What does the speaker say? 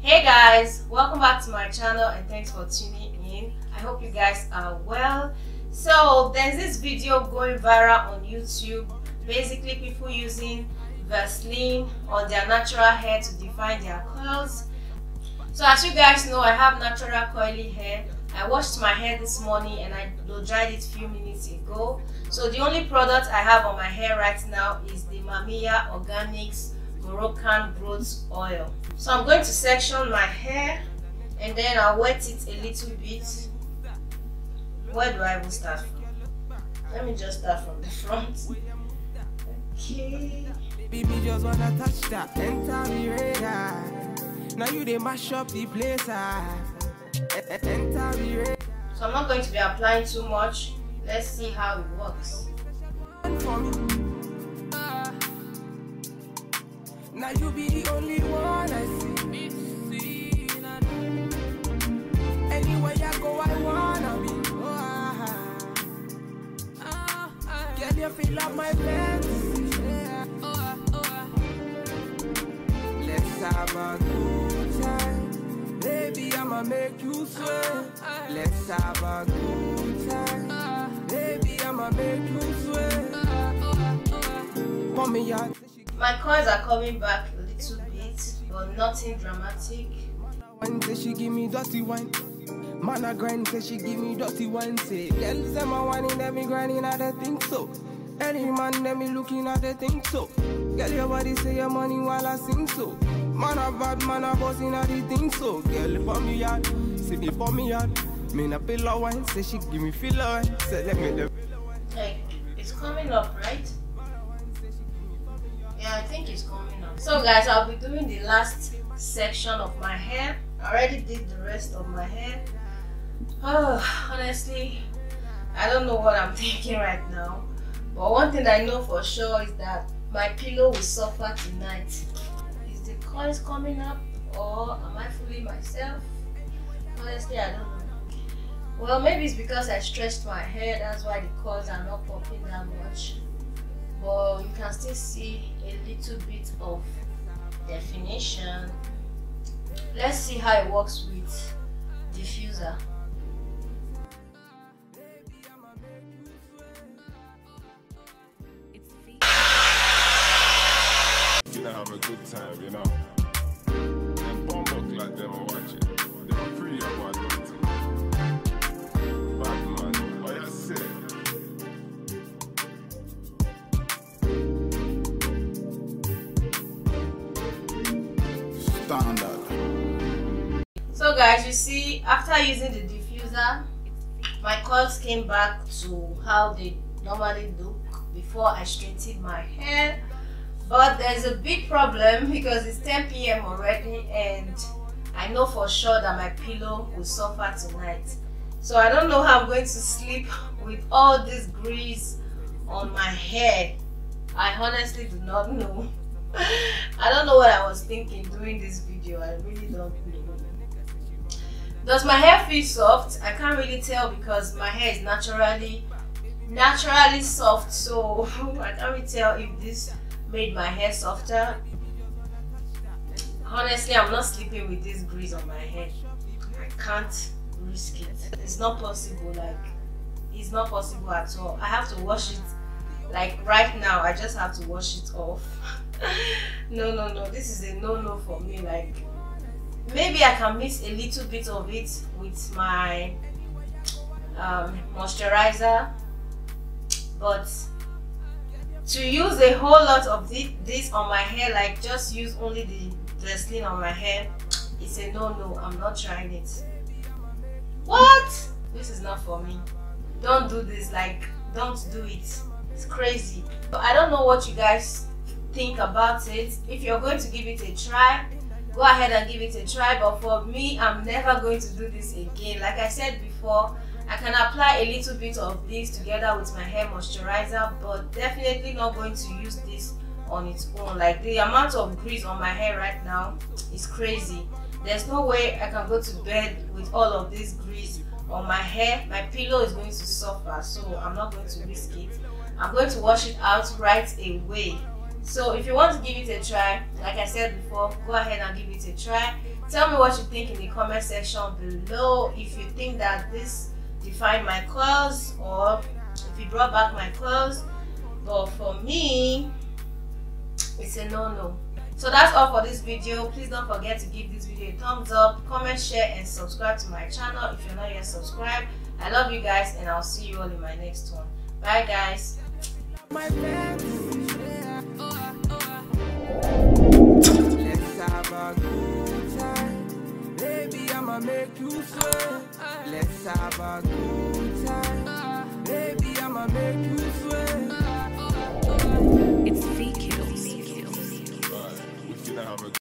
Hey guys, welcome back to my channel and thanks for tuning in. I hope you guys are well. So there's this video going viral on YouTube, basically people using Vaseline on their natural hair to define their curls. So as you guys know, I have natural curly hair. I washed my hair this morning and I blow dried it a few minutes ago. So the only product I have on my hair right now is the Mamiya Organics Moroccan Growth Oil. So I'm going to section my hair and then I'll wet it a little bit. Where do I even start from? Let me just start from the front. Okay. Baby just wanna touch that, enter me radar. Now you dey mash up the place. Enter me radar. So I'm not going to be applying too much. Let's see how it works. Now you be the only one I see. Anywhere I go, I wanna be. Can you feel up my fantasy? Let's have a good time, baby. I'ma make you sweat. Let's have a good time, baby. I'ma make you sweat. Mommy, my curls are coming back a little bit, but nothing dramatic. One say she give me dirty wine. Man a grind say she give me dirty wine. Say girl say my wine in them me grinding at the think so. Any man them me looking at the think so. Girl your body say your money while I sing so. Man a bad man a bossing at the think so. Girl for me yard, see me for me yard. Me na pillow wine say she give me filler wine. Say let me the. Like it's coming up, right? Yeah, I think it's coming up. So guys, I'll be doing the last section of my hair. I already did the rest of my hair. Oh, honestly, I don't know what I'm thinking right now. But one thing I know for sure is that my pillow will suffer tonight. Is the coils coming up or am I fooling myself? Honestly, I don't know. Well, maybe it's because I stretched my hair. That's why the coils are not popping that much. But you can still see a little bit of definition. Let's see how it works with diffuser. You know, have a good time, you know. And bomb up like them and watch it. They are free about it. Bad man, what you say? Standard. So guys, you see, after using the diffuser, my curls came back to how they normally look before I straightened my hair. But there's a big problem because it's 10 p.m. already and I know for sure that my pillow will suffer tonight. So I don't know how I'm going to sleep with all this grease on my hair. I honestly do not know. I don't know what I was thinking doing this video. I really don't know. Does my hair feel soft? I can't really tell because my hair is naturally soft, so I can't really tell if this made my hair softer. Honestly, I'm not sleeping with this grease on my head. I can't risk it. It's not possible. Like, it's not possible at all. I have to wash it. Like right now, I just have to wash it off. No. This is a no for me. Like, maybe I can mix a little bit of it with my moisturizer, but to use a whole lot of this on my hair, like just use only the Vaseline on my hair, it's a no. I'm not trying it. What? This is not for me. Don't do this. Like, don't do it. It's crazy. I don't know what you guys think about it. If you're going to give it a try, go ahead and give it a try. But for me, I'm never going to do this again. Like I said before, I can apply a little bit of this together with my hair moisturizer, but definitely not going to use this on its own. Like, the amount of grease on my hair right now is crazy. There's no way I can go to bed with all of this grease on my hair. My pillow is going to suffer, so I'm not going to risk it. I'm going to wash it out right away. So if you want to give it a try, like I said before, go ahead and give it a try. Tell me what you think in the comment section below. If you think that this defined my clothes, or if you brought back my clothes. But for me, it's a no-no. So that's all for this video. Please don't forget to give this video a thumbs up, comment, share, and subscribe to my channel if you're not yet subscribed. I love you guys, and I'll see you all in my next one. Bye guys. Let's have a good time. Baby, I'ma make you sweat. Let's have a good time. Baby, I'ma make you sweat. It's fake kills. We finna have a